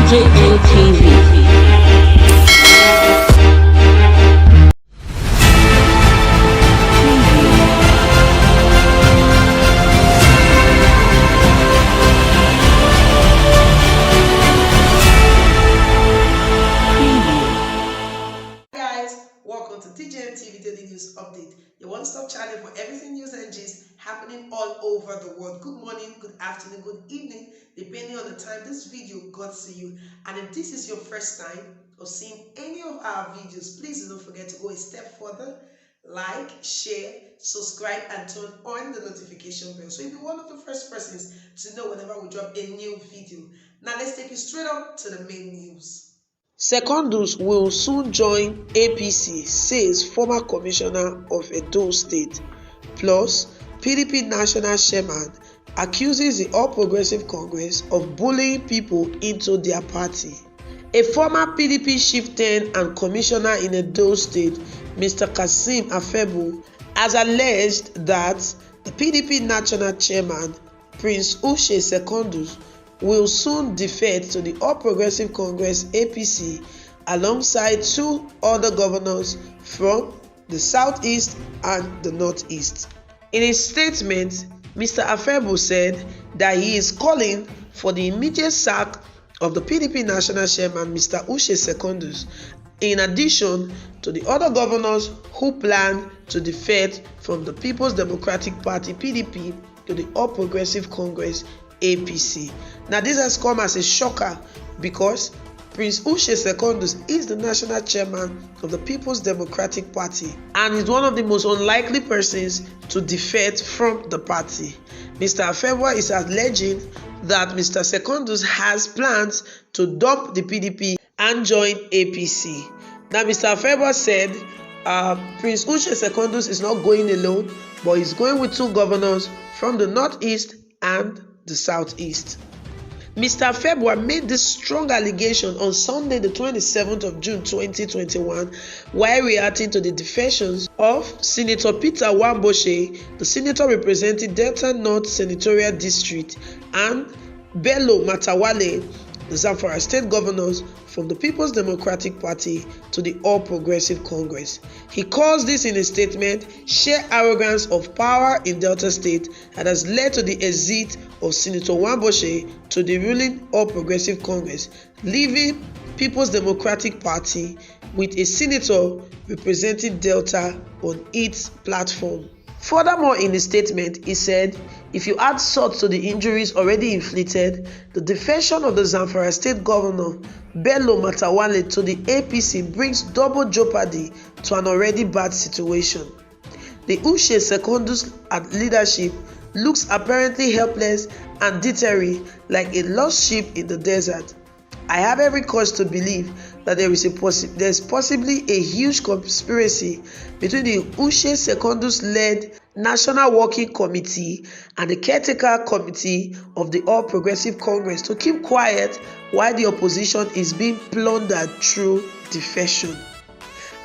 TJNTV. Welcome to TJNTV Daily News Update, your one-stop channel for everything news and gist happening all over the world. Good morning, good afternoon, good evening, depending on the time this video got to you. And if this is your first time of seeing any of our videos, please don't forget to go a step further, like, share, subscribe, and turn on the notification bell so you'll be one of the first persons to know whenever we drop a new video. Now let's take you straight up to the main news. Secondus will soon join APC, says former commissioner of Edo State. Plus, PDP national chairman accuses the All Progressive Congress of bullying people into their party. A former PDP chieftain and commissioner in Edo State, Mr. Kasim Afebu, has alleged that the PDP national chairman, Prince Uche Secondus, will soon defect to the All Progressive Congress APC alongside two other governors from the Southeast and the Northeast. In his statement, Mr. Afebu said that he is calling for the immediate sack of the PDP national chairman, Mr. Uche Secondus, in addition to the other governors who plan to defect from the People's Democratic Party PDP to the All Progressive Congress APC. Now this has come as a shocker because Prince Uche Secondus is the national chairman of the People's Democratic Party and is one of the most unlikely persons to defect from the party. Mr. Afebu is alleging that Mr. Secondus has plans to dump the PDP and join APC. Now Mr. Afebu said Prince Uche Secondus is not going alone, but he's going with two governors from the Northeast and the Southeast. Mr. Afebu made this strong allegation on Sunday, the 27th of June 2021, while reacting to the defections of Senator Peter Wamboshe, the senator representing Delta North Senatorial District, and Bello Matawale, the Zamfara State governors from the People's Democratic Party to the All Progressive Congress. He calls this in a statement sheer arrogance of power in Delta State that has led to the exit of Senator Wamboshe to the ruling All Progressive Congress, leaving People's Democratic Party with a senator representing Delta on its platform. Furthermore, in the statement, he said, if you add salt to the injuries already inflicted, the defection of the Zamfara State Governor Bello Matawale to the APC brings double jeopardy to an already bad situation. The Uche Secondus leadership looks apparently helpless and deterring like a lost sheep in the desert. I have every cause to believe that there is possibly a huge conspiracy between the Uche Secondus-led National Working Committee and the Caretaker Committee of the All Progressive Congress to keep quiet while the opposition is being plundered through defection.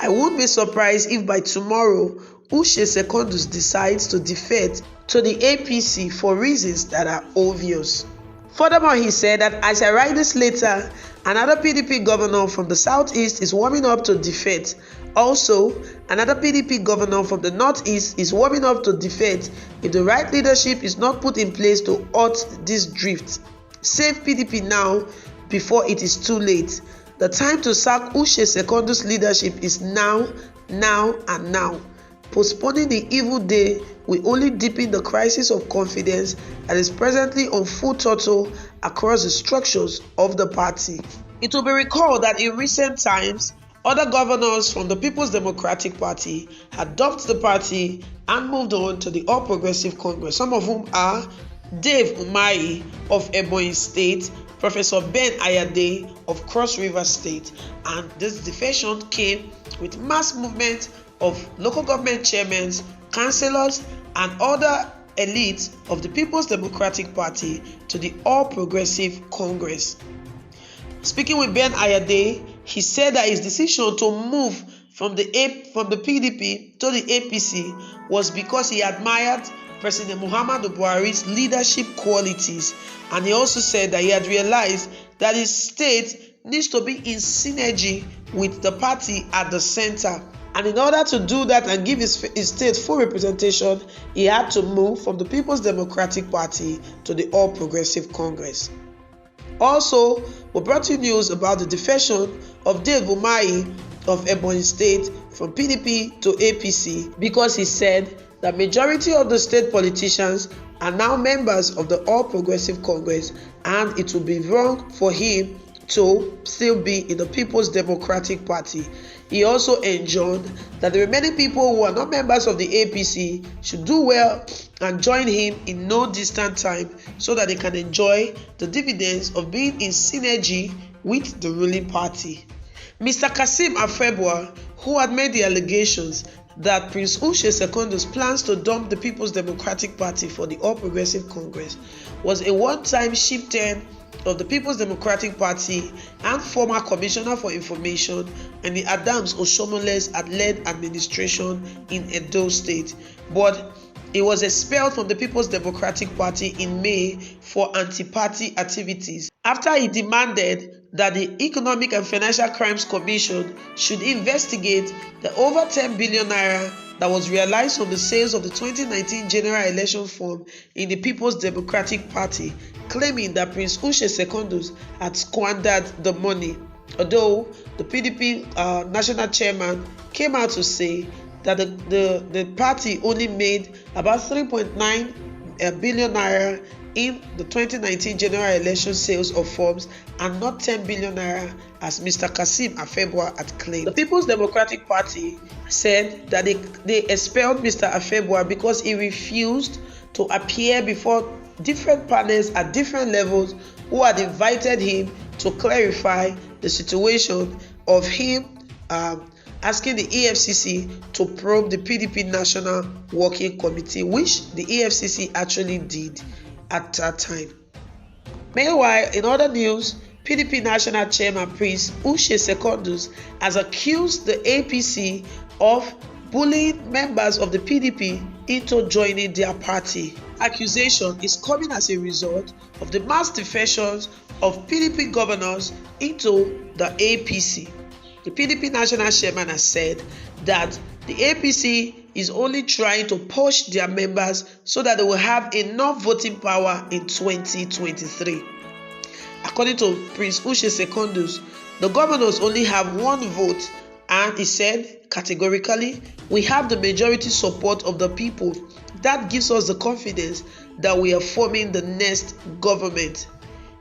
I won't be surprised if by tomorrow Uche Secondus decides to defect to the APC for reasons that are obvious. Furthermore, he said that as I write this letter, another PDP governor from the Southeast is warming up to defect. Also, another PDP governor from the Northeast is warming up to defect if the right leadership is not put in place to halt this drift. Save PDP now before it is too late. The time to sack Uche Secondus' leadership is now, and now. Postponing the evil day will only deepen the crisis of confidence that is presently on full throttle across the structures of the party. It will be recalled that in recent times, other governors from the People's Democratic Party had dumped the party and moved on to the All Progressive Congress, some of whom are Dave Umahi of Ebonyi State, Professor Ben Ayade of Cross River State, and this defection came with mass movement of local government chairmen, councillors, and other elites of the People's Democratic Party to the All Progressive Congress. Speaking with Ben Ayade, he said that his decision to move from the PDP to the APC was because he admired President Muhammadu Buhari's leadership qualities, and he also said that he had realized that his state needs to be in synergy with the party at the center. And in order to do that and give his state full representation, he had to move from the People's Democratic Party to the All Progressive Congress. Also, we brought you news about the defection of Dave Umahi of Ebonyi State from PDP to APC, because he said that majority of the state politicians are now members of the All Progressive Congress, and it would be wrong for him to still be in the People's Democratic Party. He also enjoined that the remaining people who are not members of the APC should do well and join him in no distant time, so that they can enjoy the dividends of being in synergy with the ruling party. Mr. Kasim Afebwa, who had made the allegations that Prince Uche Secondus plans to dump the People's Democratic Party for the All Progressive Congress, was a one-time chieftain of the People's Democratic Party and former Commissioner for Information in the Adams Oshomoles-led administration in Edo State. But he was expelled from the People's Democratic Party in May for anti-party activities after he demanded that the Economic and Financial Crimes Commission should investigate the over 10 billion naira that was realized from the sales of the 2019 general election form in the People's Democratic Party, claiming that Prince Uche Secondus had squandered the money. Although the PDP national chairman came out to say that the party only made about 3.9 billion naira in the 2019 general election sales of forms, and not 10 billion naira as Mr. Kasim Afebwa had claimed. The People's Democratic Party said that they expelled Mr. Afebwa because he refused to appear before different panels at different levels who had invited him to clarify the situation of him asking the EFCC to probe the PDP National Working Committee, which the EFCC actually did at that time. Meanwhile, in other news, PDP National Chairman Prince Uche Secondus has accused the APC of bullying members of the PDP into joining their party. Accusation is coming as a result of the mass defections of PDP governors into the APC. The PDP National Chairman has said that the APC is only trying to push their members so that they will have enough voting power in 2023. According to Prince Uche Secondus, the governors only have one vote, and he said categorically, "We have the majority support of the people. That gives us the confidence that we are forming the next government."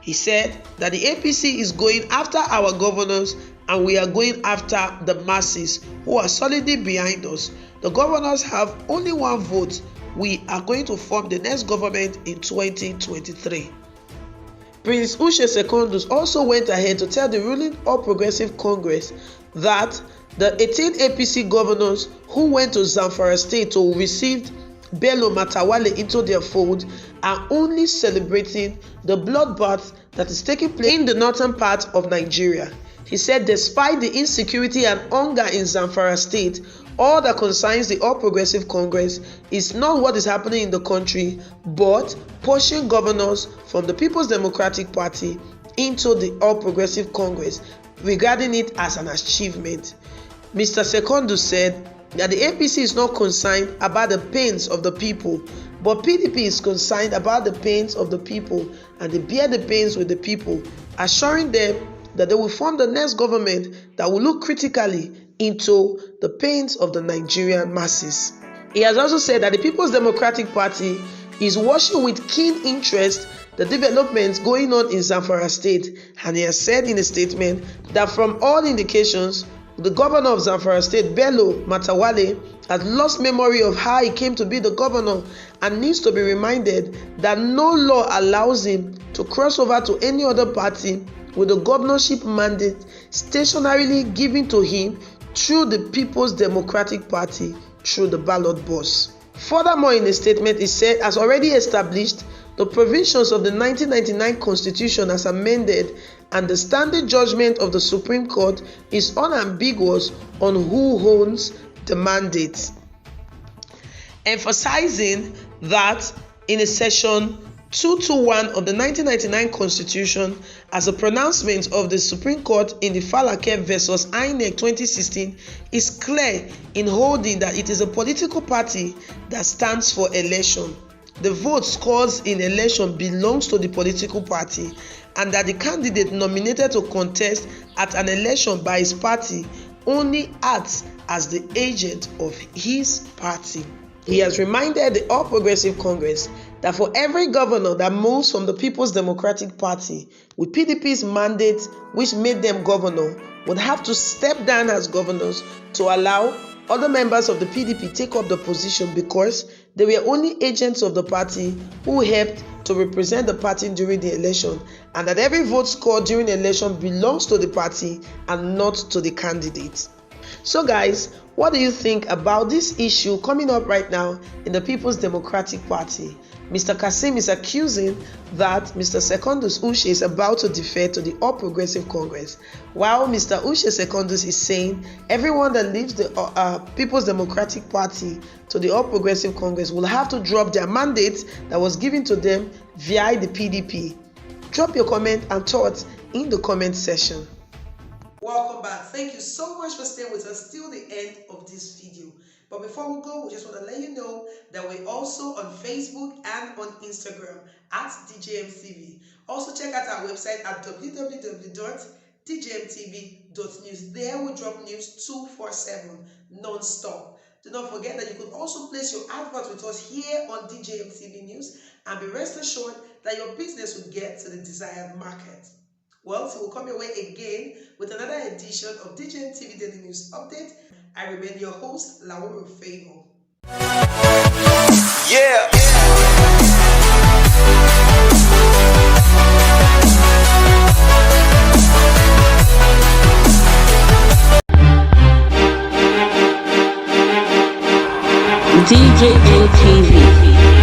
He said that the APC is going after our governors, and we are going after the masses who are solidly behind us. The governors have only one vote. We are going to form the next government in 2023. Prince Uche Secondus also went ahead to tell the ruling All Progressive Congress that the 18 APC governors who went to Zamfara State to receive Bello Matawale into their fold are only celebrating the bloodbath that is taking place in the northern part of Nigeria. He said despite the insecurity and hunger in Zamfara State, all that concerns the All Progressive Congress is not what is happening in the country, but pushing governors from the People's Democratic Party into the All Progressive Congress, regarding it as an achievement. Mr. Secondus said that the APC is not concerned about the pains of the people, but PDP is concerned about the pains of the people, and they bear the pains with the people, assuring them that they will form the next government that will look critically into the pains of the Nigerian masses. He has also said that the People's Democratic Party is watching with keen interest the developments going on in Zamfara State, and he has said in a statement that from all indications, the governor of Zamfara State, Bello Matawale, has lost memory of how he came to be the governor and needs to be reminded that no law allows him to cross over to any other party with the governorship mandate stationarily given to him through the People's Democratic Party through the ballot box. Furthermore, in a statement, he said, as already established, the provisions of the 1999 Constitution as amended and the standing judgment of the Supreme Court is unambiguous on who owns the mandate, emphasizing that in a session 221 of the 1999 Constitution as a pronouncement of the Supreme Court in the Falake versus INEC 2016 is clear in holding that it is a political party that stands for election. The vote scores in election belongs to the political party, and that the candidate nominated to contest at an election by his party only acts as the agent of his party. He has reminded the All Progressive Congress that for every governor that moves from the People's Democratic Party with PDP's mandate, which made them governor, would have to step down as governors to allow other members of the PDP take up the position, because they were only agents of the party who helped to represent the party during the election, and that every vote scored during the election belongs to the party and not to the candidate. So guys, what do you think about this issue coming up right now in the People's Democratic Party? Mr. Kasim is accusing that Mr. Secondus Uche is about to defer to the All Progressive Congress, while Mr. Uche Secondus is saying everyone that leaves the People's Democratic Party to the All Progressive Congress will have to drop their mandate that was given to them via the PDP. Drop your comment and thoughts in the comment section. Welcome back. Thank you so much for staying with us till the end of this video. But before we go, we just want to let you know that we're also on Facebook and on Instagram at DJMTV. Also check out our website at www.djmtv.news. There we drop news 247 non-stop. Do not forget that you could also place your advert with us here on DJMTV News, and be rest assured that your business will get to the desired market. Well, so we'll come your way again with another edition of DJMTV Daily News Update. I remain your host, Laura Favor. Yeah. DJMTV.